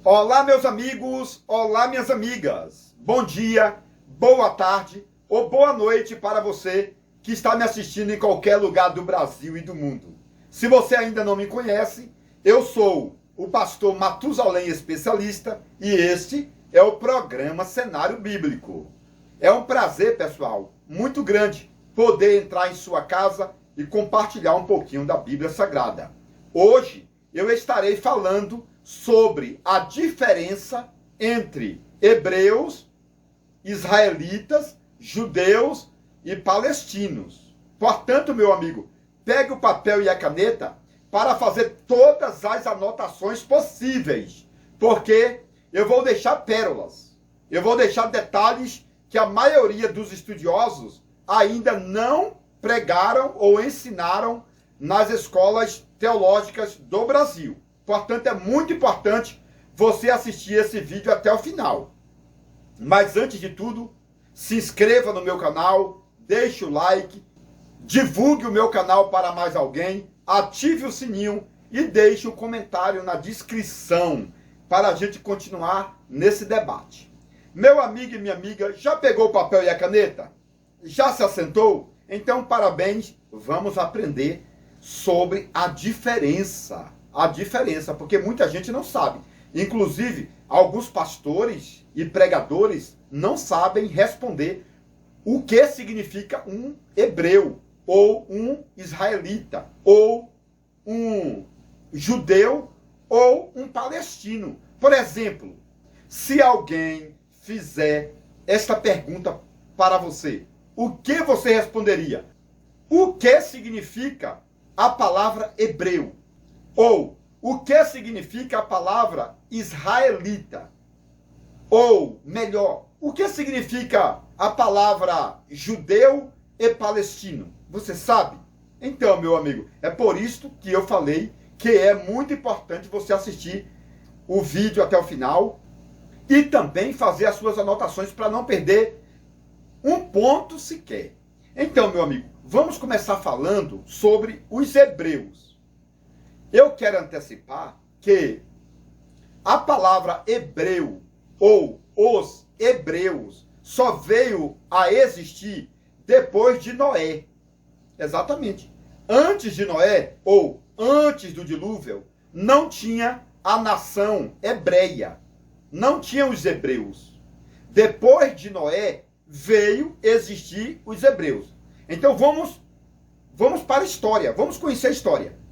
Olá, meus amigos, olá, minhas amigas. Bom dia, boa tarde ou boa noite para você que está me assistindo em qualquer lugar do Brasil e do mundo. Se você ainda não me conhece, eu sou o pastor Matusalém Especialista e este é o programa Cenário Bíblico. É um prazer, pessoal, muito grande poder entrar em sua casa e compartilhar um pouquinho da Bíblia Sagrada. Hoje eu estarei falando sobre a diferença entre hebreus, israelitas, judeus e palestinos. Portanto, meu amigo, pegue o papel e a caneta para fazer todas as anotações possíveis, porque eu vou deixar pérolas, eu vou deixar detalhes que a maioria dos estudiosos ainda não pregaram ou ensinaram nas escolas teológicas do Brasil. Portanto, é muito importante você assistir esse vídeo até o final. Mas antes de tudo, se inscreva no meu canal, deixe o like, divulgue o meu canal para mais alguém, ative o sininho e deixe um comentário na descrição para a gente continuar nesse debate. Meu amigo e minha amiga, já pegou o papel e a caneta? Já se assentou? Então, parabéns, vamos aprender sobre a diferença, porque muita gente não sabe. Inclusive, alguns pastores e pregadores não sabem responder o que significa um hebreu, ou um israelita, ou um judeu, ou um palestino. Por exemplo, se alguém fizer esta pergunta para você, o que você responderia? O que significa a palavra hebreu? Ou o que significa a palavra israelita? Ou, melhor, o que significa a palavra judeu e palestino? Você sabe? Então, meu amigo, é por isso que eu falei que é muito importante você assistir o vídeo até o final e também fazer as suas anotações para não perder um ponto sequer. Então, meu amigo, vamos começar falando sobre os hebreus. Eu quero antecipar que a palavra hebreu ou os hebreus só veio a existir depois de Noé. Exatamente. Antes de Noé, ou antes do dilúvio, não tinha a nação hebreia. Não tinha os hebreus. Depois de Noé, veio existir os hebreus. Então vamos para a história, vamos conhecer a história.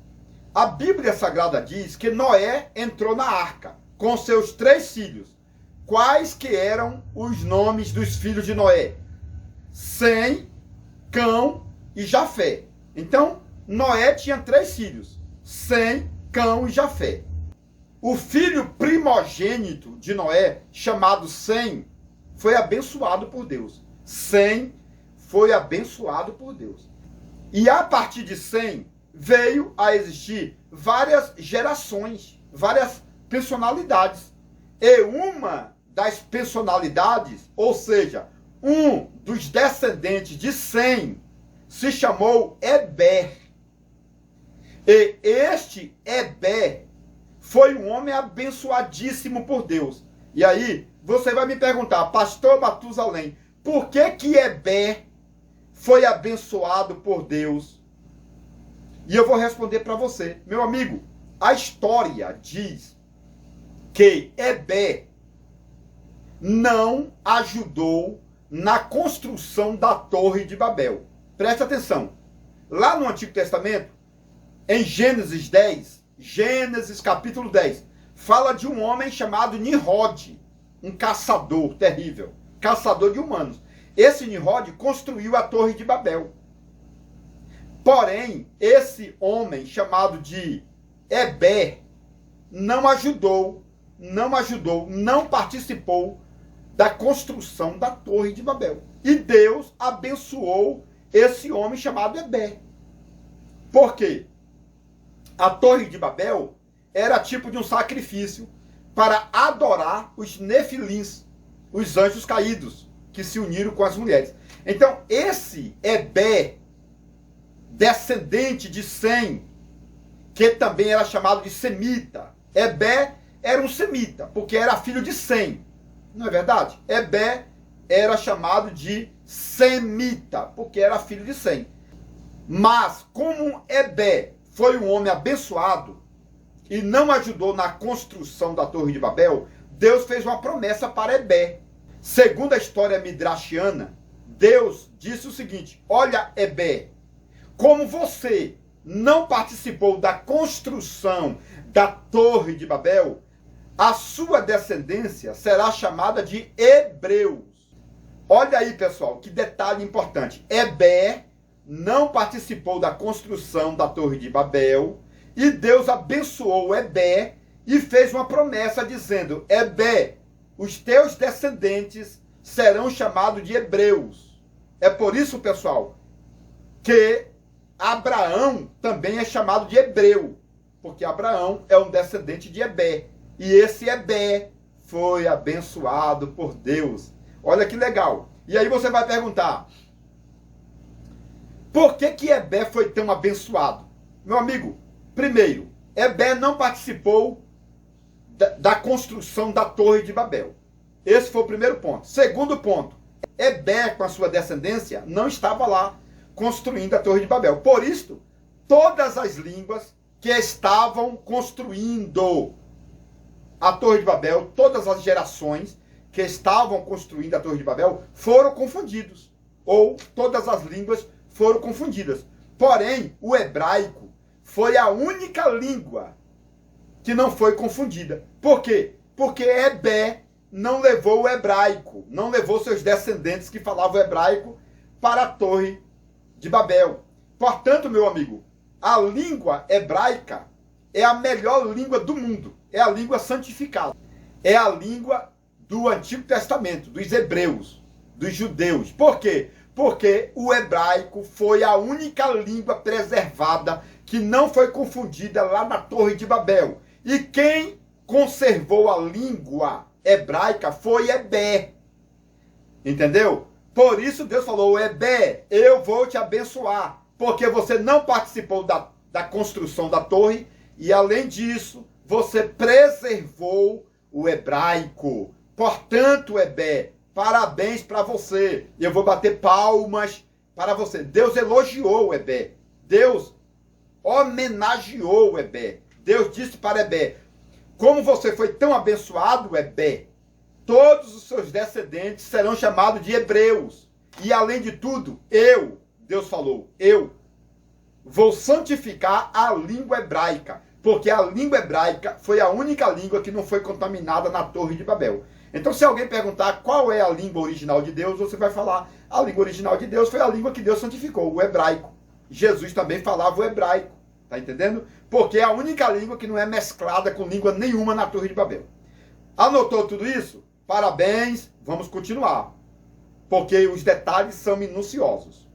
A Bíblia Sagrada diz que Noé entrou na arca com seus 3 filhos. Quais que eram os nomes dos filhos de Noé? Sem, Cão e Jafé. Então, Noé tinha 3 filhos, Sem, Cão e Jafé. O filho primogênito de Noé, chamado Sem, foi abençoado por Deus. Sem foi abençoado por Deus. E a partir de Sem, veio a existir várias gerações, várias personalidades. E uma das personalidades, ou seja, um dos descendentes de Sem, se chamou Eber. E este Eber foi um homem abençoadíssimo por Deus. E aí, você vai me perguntar, pastor Matusalém, por que Eber foi abençoado por Deus? E eu vou responder para você. Meu amigo, a história diz que Eber não ajudou na construção da Torre de Babel. Preste atenção. Lá no Antigo Testamento, em Gênesis 10, Gênesis capítulo 10, fala de um homem chamado Nimrod, um caçador terrível, caçador de humanos. Esse Nimrod construiu a Torre de Babel. Porém, esse homem chamado de Eber não ajudou, não participou da construção da Torre de Babel. E Deus abençoou esse homem chamado Eber. Por quê? A Torre de Babel era tipo de um sacrifício para adorar os nefilins, os anjos caídos, que se uniram com as mulheres. Então, esse Eber, descendente de Sem, que também era chamado de semita, Eber era um semita, porque era filho de Sem. Não é verdade? Ebé era chamado de semita, porque era filho de Sem. Mas, como Ebé foi um homem abençoado e não ajudou na construção da Torre de Babel, Deus fez uma promessa para Ebé. Segundo a história midrashiana, Deus disse o seguinte: olha, Ebé, como você não participou da construção da Torre de Babel, a sua descendência será chamada de Hebreus. Olha aí, pessoal, que detalhe importante. Ebé não participou da construção da Torre de Babel e Deus abençoou Ebé e fez uma promessa dizendo: Ebé, os teus descendentes serão chamados de Hebreus. É por isso, pessoal, que Abraão também é chamado de hebreu, porque Abraão é um descendente de Ebé. E esse Ebé foi abençoado por Deus. Olha que legal. E aí você vai perguntar: por que Ebé foi tão abençoado? Meu amigo, primeiro, Ebé não participou da construção da Torre de Babel. Esse foi o primeiro ponto. Segundo ponto, Ebé, com a sua descendência, não estava lá construindo a Torre de Babel. Por isso, todas as línguas que estavam construindo a Torre de Babel, todas as gerações que estavam construindo a Torre de Babel, foram confundidos. Ou todas as línguas foram confundidas. Porém, o hebraico foi a única língua que não foi confundida. Por quê? Porque Ebé não levou o hebraico, não levou seus descendentes que falavam hebraico para a Torre de Babel. Portanto, meu amigo, a língua hebraica é a melhor língua do mundo. É a língua santificada. É a língua do Antigo Testamento, dos hebreus, dos judeus. Por quê? Porque o hebraico foi a única língua preservada que não foi confundida lá na Torre de Babel. E quem conservou a língua hebraica foi Ebé. Entendeu? Por isso Deus falou: Ebé, eu vou te abençoar, porque você não participou da construção da torre e, além disso, você preservou o hebraico. Portanto, Ebé, parabéns para você. Eu vou bater palmas para você. Deus elogiou o Ebé. Deus homenageou o Ebé. Deus disse para Ebé: como você foi tão abençoado, Ebé, todos os seus descendentes serão chamados de hebreus. E, além de tudo, Deus falou, eu vou santificar a língua hebraica, porque a língua hebraica foi a única língua que não foi contaminada na Torre de Babel. Então, se alguém perguntar qual é a língua original de Deus, você vai falar: a língua original de Deus foi a língua que Deus santificou, o hebraico. Jesus também falava o hebraico, tá entendendo? Porque é a única língua que não é mesclada com língua nenhuma na Torre de Babel. Anotou tudo isso? Parabéns, vamos continuar, porque os detalhes são minuciosos.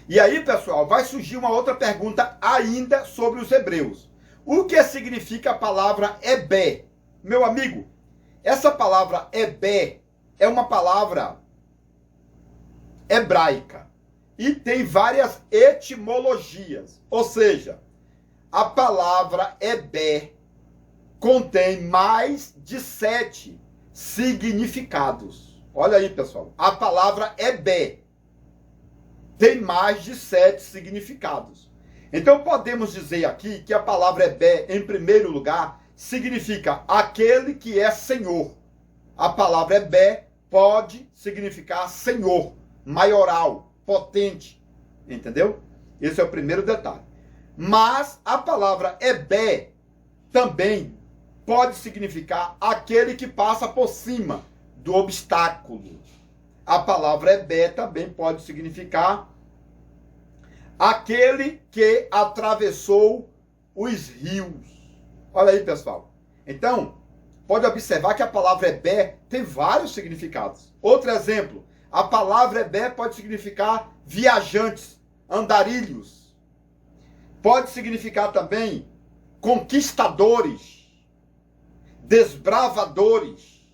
E aí, pessoal, vai surgir uma outra pergunta ainda sobre os hebreus. O que significa a palavra Ebé? Meu amigo, essa palavra Ebé é uma palavra hebraica e tem várias etimologias. Ou seja, a palavra Ebé contém mais de 7 significados. Olha aí, pessoal. A palavra Ebé tem mais de 7 significados. Então, podemos dizer aqui que a palavra Ebé, em primeiro lugar, significa aquele que é Senhor. A palavra Ebé pode significar Senhor, maioral, potente. Entendeu? Esse é o primeiro detalhe. Mas a palavra Ebé também pode significar aquele que passa por cima do obstáculo. A palavra Ebé também pode significar aquele que atravessou os rios. Olha aí, pessoal. Então, pode observar que a palavra Ebé tem vários significados. Outro exemplo, a palavra Ebé pode significar viajantes, andarilhos. Pode significar também conquistadores, desbravadores.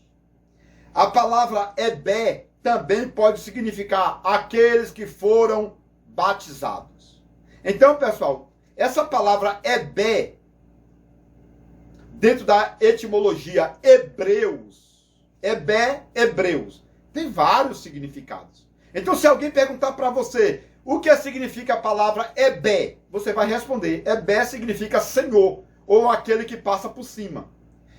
A palavra Ebé também pode significar aqueles que foram batizados. Então, pessoal, essa palavra Ebé dentro da etimologia hebreus, hebreus, tem vários significados. Então, se alguém perguntar para você o que significa a palavra Ebé, você vai responder: Ebé significa Senhor, ou aquele que passa por cima.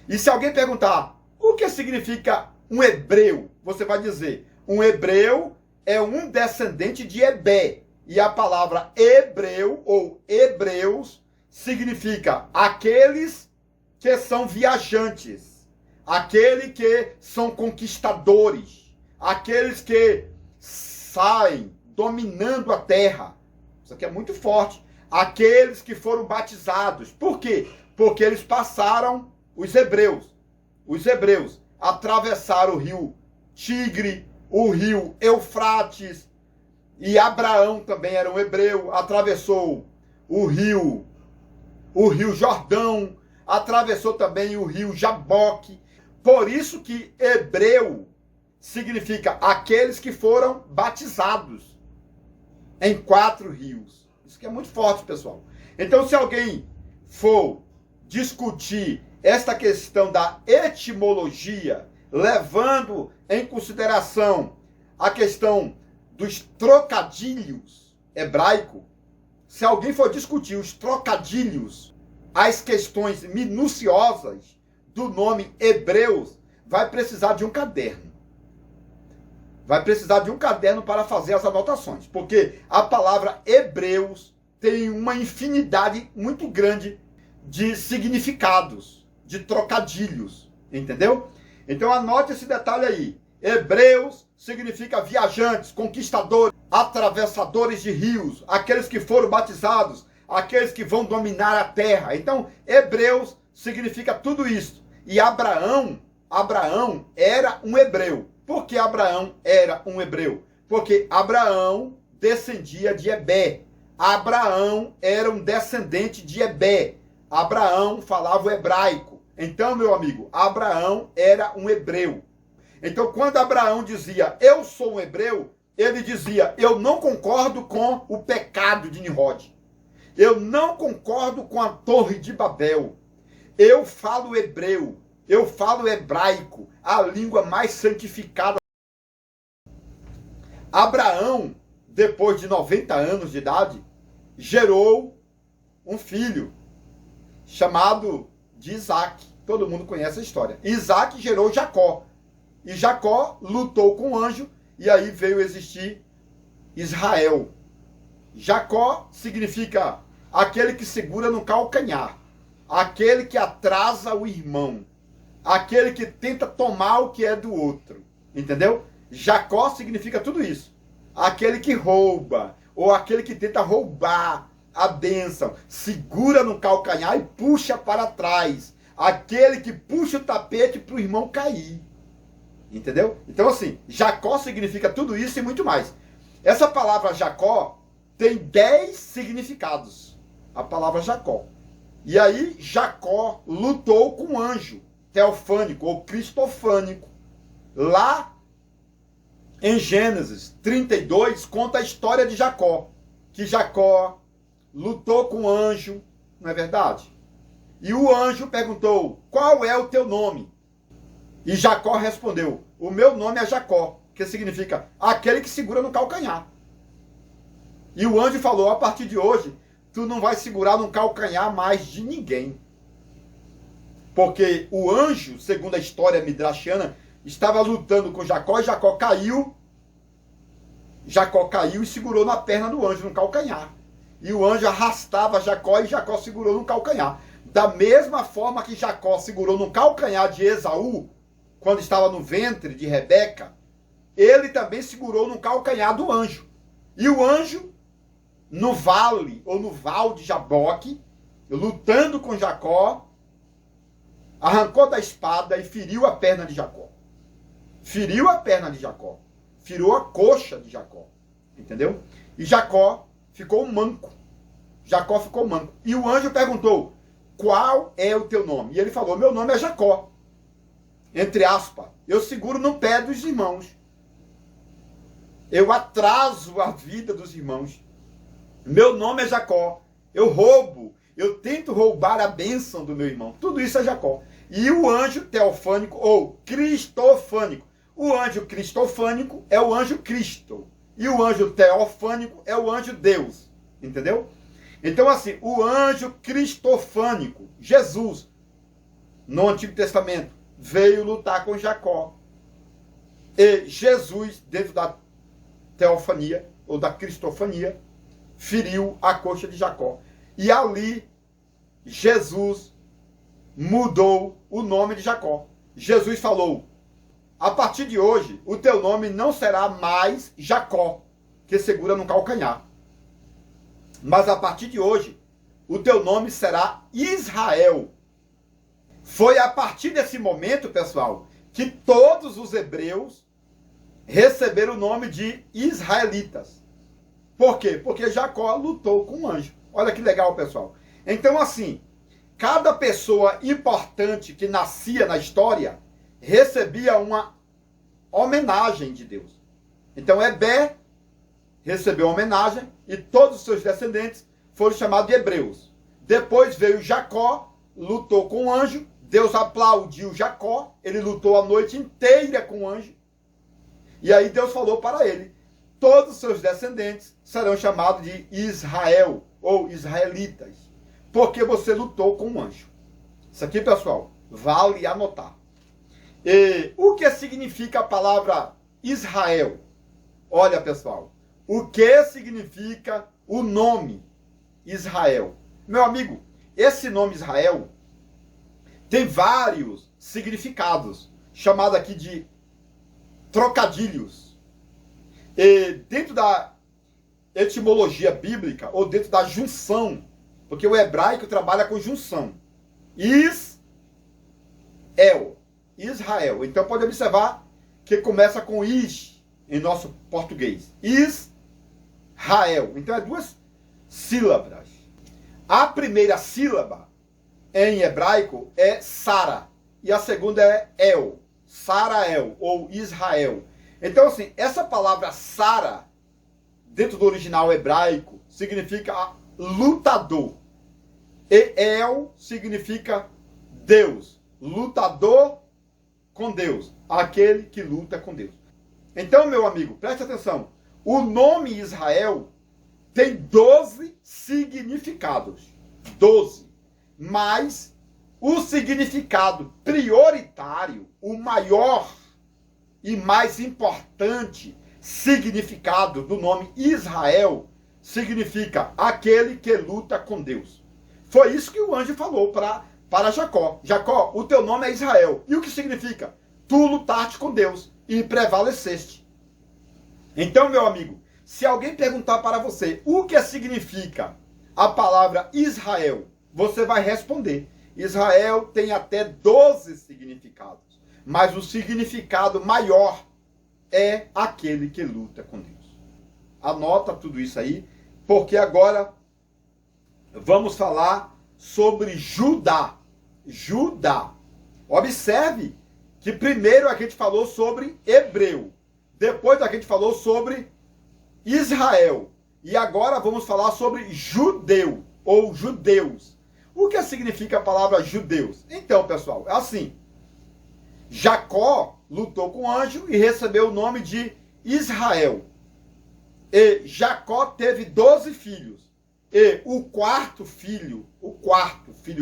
E se alguém perguntar o que significa um hebreu, você vai dizer: um hebreu é um descendente de Ebé. E a palavra hebreu ou hebreus significa aqueles que são viajantes, aqueles que são conquistadores, aqueles que saem dominando a terra. Isso aqui é muito forte. Aqueles que foram batizados. Por quê? Porque eles passaram, os hebreus atravessaram o rio Tigre, o rio Eufrates, e Abraão também era um hebreu, atravessou o rio Jordão, atravessou também o rio Jaboque. Por isso que hebreu significa aqueles que foram batizados em 4 rios. Isso que é muito forte, pessoal. Então, se alguém for discutir esta questão da etimologia, levando em consideração a questão dos trocadilhos hebraico, se alguém for discutir os trocadilhos, as questões minuciosas do nome hebreus, vai precisar de um caderno. Vai precisar de um caderno para fazer as anotações, porque a palavra hebreus tem uma infinidade muito grande de significados, de trocadilhos, entendeu? Então anote esse detalhe aí. Hebreus significa viajantes, conquistadores, atravessadores de rios, aqueles que foram batizados, aqueles que vão dominar a terra. Então, hebreus significa tudo isso. E Abraão era um hebreu. Por que Abraão era um hebreu? Porque Abraão descendia de Ebé. Abraão era um descendente de Ebé. Abraão falava o hebraico. Então, meu amigo, Abraão era um hebreu. Então, quando Abraão dizia, eu sou um hebreu, ele dizia, eu não concordo com o pecado de Nimrod. Eu não concordo com a Torre de Babel. Eu falo hebreu, eu falo hebraico, a língua mais santificada. Abraão, depois de 90 anos de idade, gerou um filho chamado de Isaac. Todo mundo conhece a história. Isaac gerou Jacó. E Jacó lutou com o anjo e aí veio existir Israel. Jacó significa aquele que segura no calcanhar, aquele que atrasa o irmão, aquele que tenta tomar o que é do outro. Entendeu? Jacó significa tudo isso. Aquele que rouba, ou aquele que tenta roubar a bênção, segura no calcanhar e puxa para trás. Aquele que puxa o tapete para o irmão cair. Entendeu? Então, assim, Jacó significa tudo isso e muito mais. Essa palavra Jacó tem 10 significados. A palavra Jacó. E aí, Jacó lutou com um anjo teofânico ou cristofânico. Lá em Gênesis 32, conta a história de Jacó. Que Jacó lutou com o anjo, não é verdade? E o anjo perguntou, qual é o teu nome? E Jacó respondeu, o meu nome é Jacó, que significa aquele que segura no calcanhar. E o anjo falou, a partir de hoje, tu não vai segurar no calcanhar mais de ninguém. Porque o anjo, segundo a história midrashiana, estava lutando com Jacó, e Jacó caiu e segurou na perna do anjo, no calcanhar. E o anjo arrastava Jacó e Jacó segurou no calcanhar. Da mesma forma que Jacó segurou no calcanhar de Esaú, quando estava no ventre de Rebeca, ele também segurou no calcanhar do anjo. E o anjo, no vale, ou no val de Jaboque, lutando com Jacó, arrancou da espada e feriu a perna de Jacó. Feriu a perna de Jacó. Feriu a coxa de Jacó. Entendeu? E Jacó ficou manco. Jacó ficou manco. E o anjo perguntou, qual é o teu nome? E ele falou, meu nome é Jacó. Entre aspas, eu seguro no pé dos irmãos. Eu atraso a vida dos irmãos. Meu nome é Jacó. Eu roubo eu tento roubar a bênção do meu irmão. Tudo isso é Jacó. E o anjo teofânico ou cristofânico. O anjo cristofânico é o anjo Cristo. E o anjo teofânico é o anjo Deus. Entendeu? Então, assim, o anjo cristofânico, Jesus, no Antigo Testamento, veio lutar com Jacó. E Jesus, dentro da teofania, ou da cristofania, feriu a coxa de Jacó. E ali, Jesus mudou o nome de Jacó. Jesus falou, a partir de hoje, o teu nome não será mais Jacó, que segura no calcanhar. Mas a partir de hoje, o teu nome será Israel. Foi a partir desse momento, pessoal, que todos os hebreus receberam o nome de israelitas. Por quê? Porque Jacó lutou com um anjo. Olha que legal, pessoal. Então, assim, cada pessoa importante que nascia na história recebia uma homenagem de Deus. Então, Ebé recebeu homenagem e todos os seus descendentes foram chamados de hebreus. Depois veio Jacó, lutou com o anjo, Deus aplaudiu Jacó, ele lutou a noite inteira com o anjo, e aí Deus falou para ele, todos os seus descendentes serão chamados de Israel, ou israelitas, porque você lutou com o anjo. Isso aqui, pessoal, vale anotar. E o que significa a palavra Israel? Olha, pessoal, o que significa o nome Israel? Meu amigo, esse nome Israel tem vários significados, chamado aqui de trocadilhos. E dentro da etimologia bíblica, ou dentro da junção, porque o hebraico trabalha com junção. Israel. Então pode observar que começa com ish em nosso português. Israel. Então é duas sílabas. A primeira sílaba em hebraico é Sara. E a segunda é El. Sarael ou Israel. Então, assim, essa palavra Sara, dentro do original hebraico, significa lutador. E El significa Deus. Lutador com Deus. Aquele que luta com Deus. Então, meu amigo, preste atenção. O nome Israel tem 12 significados. 12. Mas o significado prioritário, o maior e mais importante significado do nome Israel, significa aquele que luta com Deus. Foi isso que o anjo falou para Jacó. Jacó, o teu nome é Israel. E o que significa? Tu lutaste com Deus e prevaleceste. Então, meu amigo, se alguém perguntar para você o que significa a palavra Israel, você vai responder. Israel tem até 12 significados. Mas o significado maior é aquele que luta com Deus. Anota tudo isso aí, porque agora vamos falar sobre Judá. Judá. Observe que primeiro a gente falou sobre hebreu. Depois a gente falou sobre Israel. E agora vamos falar sobre judeu ou judeus. O que significa a palavra judeus? Então, pessoal, é assim. Jacó lutou com o anjo e recebeu o nome de Israel. E Jacó teve 12 filhos. E o quarto filho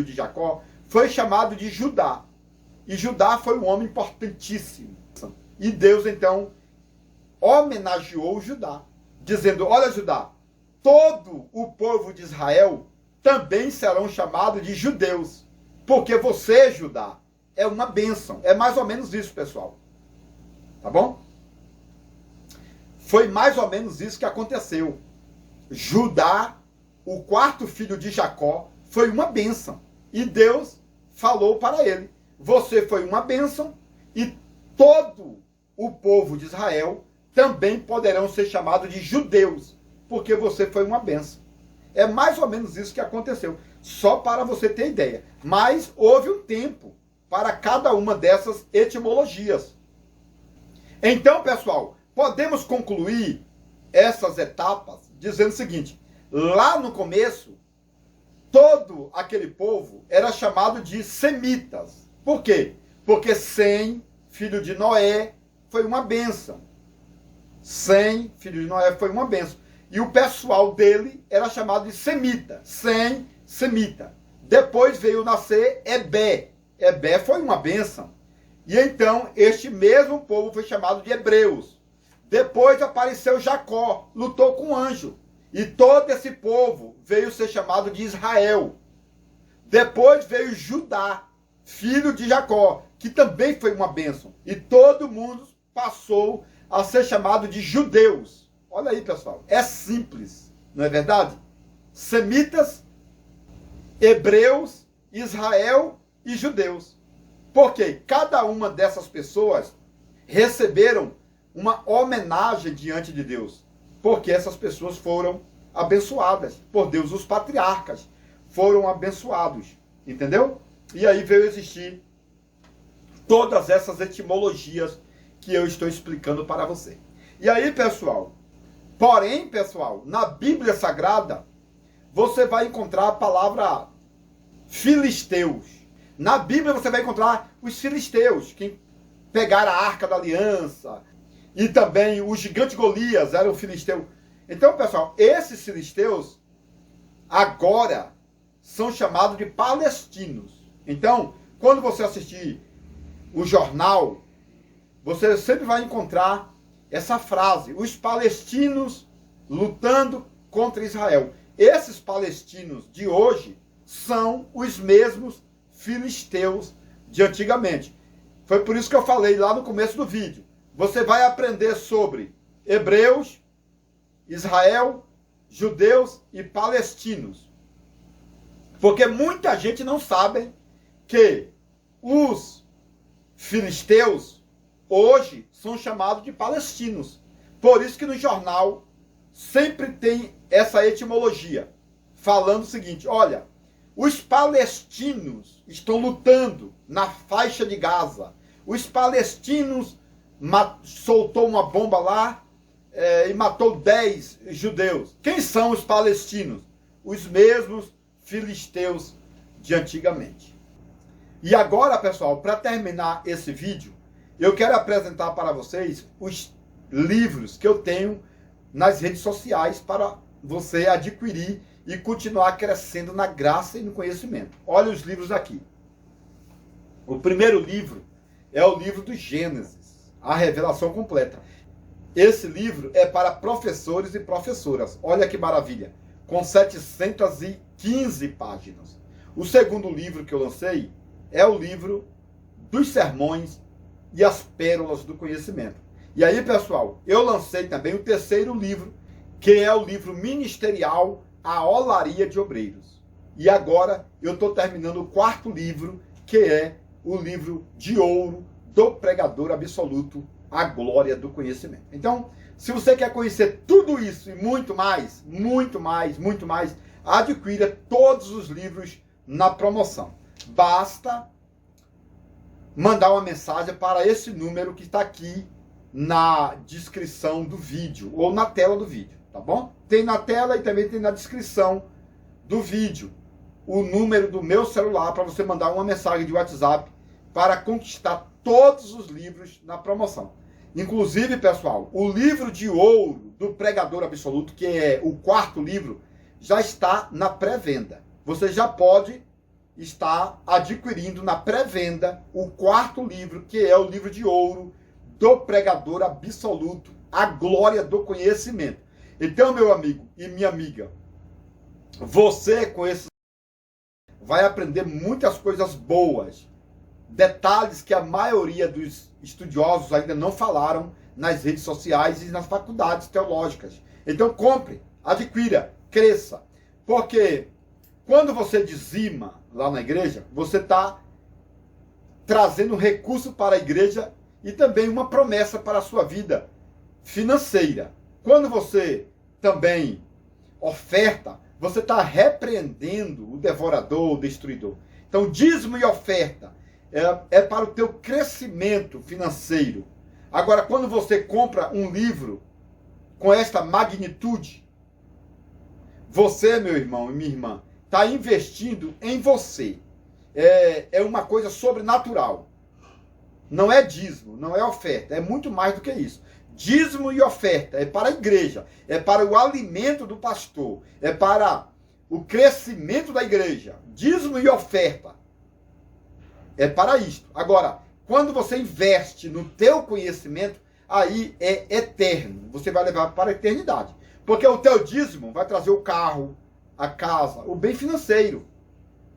de Jacó, foi chamado de Judá. E Judá foi um homem importantíssimo. E Deus, então, homenageou Judá, dizendo, olha, Judá, todo o povo de Israel também serão chamados de judeus, porque você, Judá, é uma bênção. É mais ou menos isso, pessoal. Tá bom? Foi mais ou menos isso que aconteceu. Judá, o quarto filho de Jacó, foi uma bênção. E Deus falou para ele, você foi uma bênção e todo o povo de Israel também poderão ser chamados de judeus, porque você foi uma bênção. É mais ou menos isso que aconteceu, só para você ter ideia. Mas houve um tempo para cada uma dessas etimologias. Então, pessoal, podemos concluir essas etapas dizendo o seguinte, lá no começo, todo aquele povo era chamado de semitas. Por quê? Porque Sem, filho de Noé, foi uma bênção. Sem, filho de Noé, foi uma bênção. E o pessoal dele era chamado de semita. Sem, semita. Depois veio nascer Ebé. Ebé foi uma bênção. E então este mesmo povo foi chamado de hebreus. Depois apareceu Jacó, lutou com o anjo. E todo esse povo veio ser chamado de Israel. Depois veio Judá, filho de Jacó, que também foi uma bênção. E todo mundo passou a ser chamado de judeus. Olha aí, pessoal. É simples, não é verdade? Semitas, hebreus, Israel e judeus. Porque cada uma dessas pessoas receberam uma homenagem diante de Deus. Porque essas pessoas foram abençoadas por Deus. Os patriarcas foram abençoados. Entendeu? E aí veio existir todas essas etimologias que eu estou explicando para você. E aí, pessoal, porém, pessoal, na Bíblia Sagrada, você vai encontrar a palavra filisteus. Na Bíblia você vai encontrar os filisteus, que pegaram a Arca da Aliança, e também o gigante Golias era um filisteu. Então, pessoal, esses filisteus agora são chamados de palestinos. Então, quando você assistir o jornal, você sempre vai encontrar essa frase: os palestinos lutando contra Israel. Esses palestinos de hoje são os mesmos filisteus de antigamente. Foi por isso que eu falei lá no começo do vídeo. Você vai aprender sobre hebreus, Israel, judeus e palestinos. Porque muita gente não sabe que os filisteus hoje são chamados de palestinos. Por isso que no jornal sempre tem essa etimologia, falando o seguinte: olha, os palestinos estão lutando na faixa de Gaza. Os palestinos soltou uma bomba lá e matou 10 judeus. Quem são os palestinos? Os mesmos filisteus de antigamente. E agora, pessoal, para terminar esse vídeo, eu quero apresentar para vocês os livros que eu tenho nas redes sociais para você adquirir e continuar crescendo na graça e no conhecimento. Olha os livros aqui. O primeiro livro é o livro do Gênesis, a revelação completa. Esse livro é para professores e professoras. Olha que maravilha, com 715 páginas. O segundo livro que eu lancei é o livro dos sermões e as pérolas do conhecimento. E aí, pessoal, eu lancei também o terceiro livro, que é o livro ministerial A Olaria de Obreiros. E agora eu estou terminando o quarto livro, que é o livro de ouro do pregador absoluto, A Glória do Conhecimento. Então, se você quer conhecer tudo isso e muito mais, adquira todos os livros na promoção. Basta mandar uma mensagem para esse número que está aqui na descrição do vídeo, ou na tela do vídeo, tá bom? Tem na tela e também tem na descrição do vídeo o número do meu celular para você mandar uma mensagem de WhatsApp para conquistar todos os livros na promoção. Inclusive, pessoal, o livro de ouro do Pregador Absoluto, que é o quarto livro, já está na pré-venda. Você já pode estar adquirindo na pré-venda o quarto livro, que é o livro de ouro do Pregador Absoluto, A Glória do Conhecimento. Então, meu amigo e minha amiga, você com esse vai aprender muitas coisas boas, detalhes que a maioria dos estudiosos ainda não falaram nas redes sociais e nas faculdades teológicas. Então compre, adquira, cresça. Porque quando você dizima lá na igreja, você está trazendo recurso para a igreja e também uma promessa para a sua vida financeira. Quando você também oferta, você está repreendendo o devorador, o destruidor. Então, dízimo e oferta é para o teu crescimento financeiro. Agora, quando você compra um livro com esta magnitude, você, meu irmão e minha irmã, está investindo em você. É uma coisa sobrenatural. Não é dízimo, não é oferta, é muito mais do que isso. Dízimo e oferta é para a igreja, é para o alimento do pastor, é para o crescimento da igreja. Dízimo e oferta é para isto. Agora, quando você investe no teu conhecimento, aí é eterno. Você vai levar para a eternidade. Porque o teu dízimo vai trazer o carro, a casa, o bem financeiro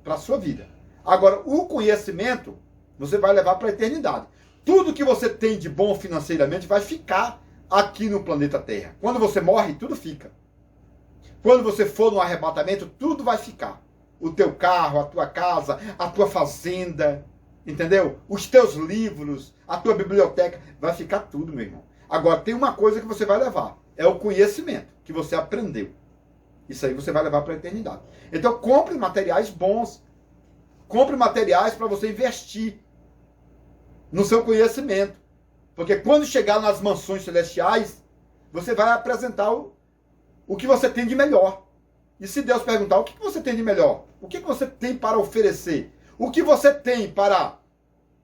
para a sua vida. Agora, o conhecimento, você vai levar para a eternidade. Tudo que você tem de bom financeiramente vai ficar aqui no planeta Terra. Quando você morre, tudo fica. Quando você for no arrebatamento, tudo vai ficar. O teu carro, a tua casa, a tua fazenda, entendeu? Os teus livros, a tua biblioteca, vai ficar tudo, meu irmão. Agora, tem uma coisa que você vai levar, é o conhecimento que você aprendeu. Isso aí você vai levar para a eternidade. Então, compre materiais bons. Compre materiais para você investir no seu conhecimento. Porque quando chegar nas mansões celestiais, você vai apresentar o que você tem de melhor. E se Deus perguntar, o que você tem de melhor? O que você tem para oferecer? O que você tem para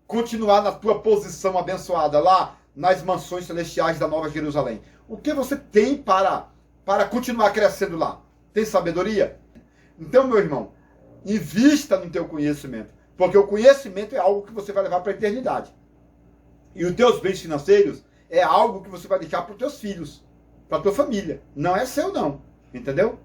continuar na tua posição abençoada lá nas mansões celestiais da Nova Jerusalém? O que você tem para continuar crescendo lá? Tem sabedoria? Então, meu irmão, invista no teu conhecimento. Porque o conhecimento é algo que você vai levar para a eternidade. E os teus bens financeiros é algo que você vai deixar para os teus filhos, para a tua família. Não é seu, não. Entendeu?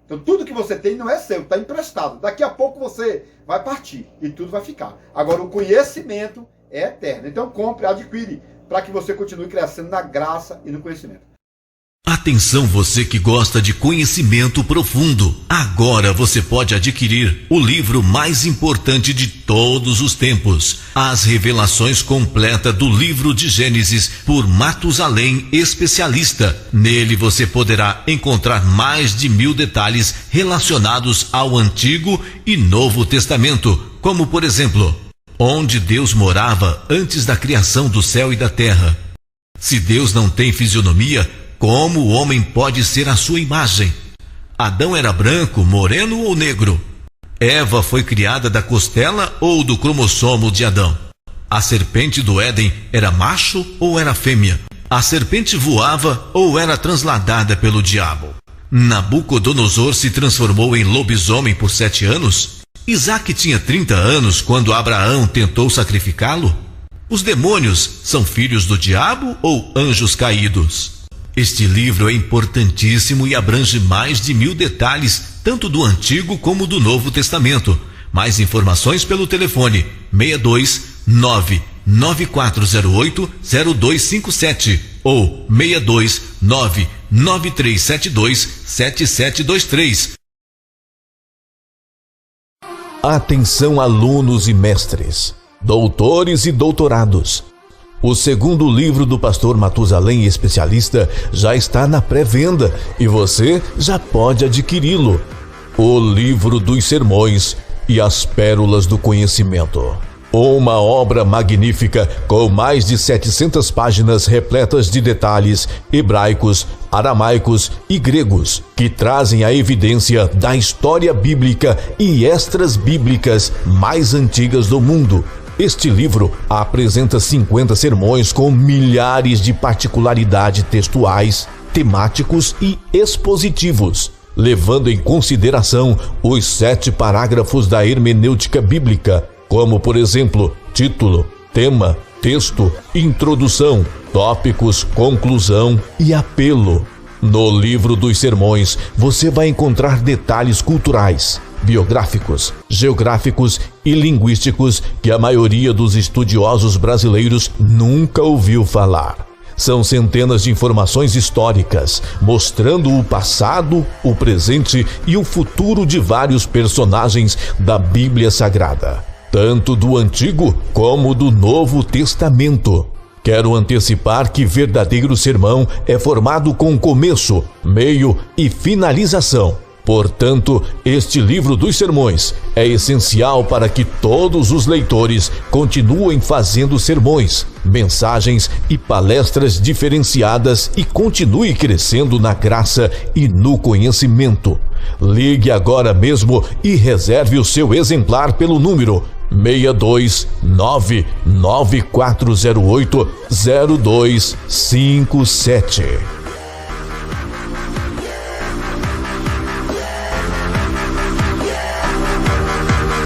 Então, tudo que você tem não é seu, está emprestado. Daqui a pouco você vai partir e tudo vai ficar. Agora, o conhecimento é eterno. Então, compre, adquire, para que você continue crescendo na graça e no conhecimento. Atenção, você que gosta de conhecimento profundo. Agora você pode adquirir o livro mais importante de todos os tempos, As Revelações Completas do Livro de Gênesis, por Matusalém, especialista. Nele você poderá encontrar mais de 1000 detalhes relacionados ao Antigo e Novo Testamento, como por exemplo, onde Deus morava antes da criação do céu e da terra. Se Deus não tem fisionomia, como o homem pode ser a sua imagem? Adão era branco, moreno ou negro? Eva foi criada da costela ou do cromossomo de Adão? A serpente do Éden era macho ou era fêmea? A serpente voava ou era transladada pelo diabo? Nabucodonosor se transformou em lobisomem por 7 anos? Isaac tinha 30 anos quando Abraão tentou sacrificá-lo? Os demônios são filhos do diabo ou anjos caídos? Este livro é importantíssimo e abrange mais de 1000 detalhes, tanto do Antigo como do Novo Testamento. Mais informações pelo telefone 629-9408-0257 ou 629-9372-7723. Atenção, alunos e mestres, doutores e doutorados. O segundo livro do pastor Matusalém, especialista, já está na pré-venda e você já pode adquiri-lo. O Livro dos Sermões e as Pérolas do Conhecimento. Uma obra magnífica com mais de 700 páginas repletas de detalhes hebraicos, aramaicos e gregos, que trazem a evidência da história bíblica e extras bíblicas mais antigas do mundo. Este livro apresenta 50 sermões com milhares de particularidades textuais, temáticos e expositivos, levando em consideração os 7 parágrafos da hermenêutica bíblica, como, por exemplo, título, tema, texto, introdução, tópicos, conclusão e apelo. No Livro dos Sermões, você vai encontrar detalhes culturais, biográficos, geográficos e linguísticos que a maioria dos estudiosos brasileiros nunca ouviu falar. São centenas de informações históricas, mostrando o passado, o presente e o futuro de vários personagens da Bíblia Sagrada, tanto do Antigo como do Novo Testamento. Quero antecipar que verdadeiro sermão é formado com começo, meio e finalização. Portanto, este livro dos sermões é essencial para que todos os leitores continuem fazendo sermões, mensagens e palestras diferenciadas e continue crescendo na graça e no conhecimento. Ligue agora mesmo e reserve o seu exemplar pelo número 62994080257.